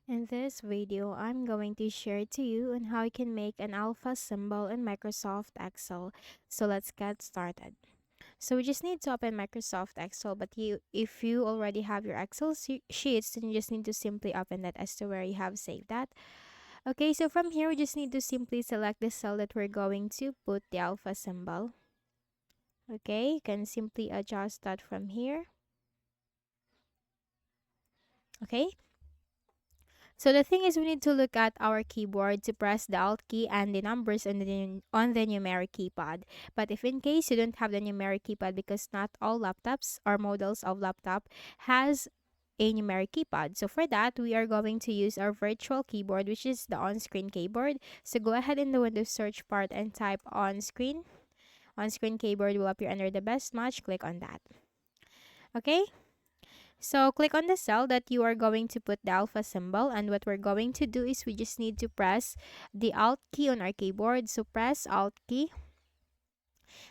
In this video, I'm going to share to you on how you can make an alpha symbol in Microsoft Excel. So let's get started. So we just need to open Microsoft Excel, but if you already have your Excel sheets, then you just need to simply open that as to where you have saved that. Okay, so from here, we just need to simply select the cell that we're going to put the alpha symbol. Okay, you can simply adjust that from here. Okay, so the thing is, we need to look at our keyboard to press the Alt key and the numbers on the numeric keypad. But if in case you don't have the numeric keypad, because not all laptops or models of laptop has a numeric keypad. So for that, we are going to use our virtual keyboard, which is the on-screen keyboard. So go ahead in the Windows search part and type on-screen. On-screen keyboard will appear under the best match. Click on that. Okay. So click on the cell that you are going to put the alpha symbol, and what we're going to do is we just need to press the Alt key on our keyboard. So press Alt key,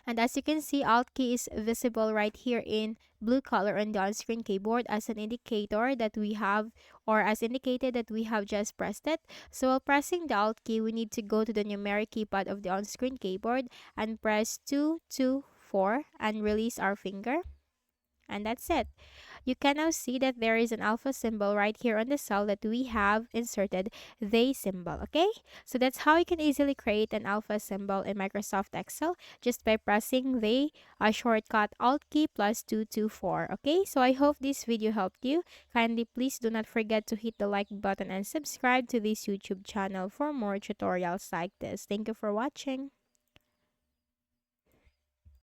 and as you can see, Alt key is visible right here in blue color on the on-screen keyboard as an indicator that we have, or as indicated that we have just pressed it. So while pressing the Alt key, we need to go to the numeric keypad of the on-screen keyboard and press 2, 2, 4 and release our finger. And that's it. You can now see that there is an alpha symbol right here on the cell that we have inserted the symbol. Okay, so that's how you can easily create an alpha symbol in Microsoft Excel just by pressing the shortcut Alt key plus 224. Okay, so I hope this video helped you. Kindly please do not forget to hit the like button and subscribe to this YouTube channel for more tutorials like this. Thank you for watching.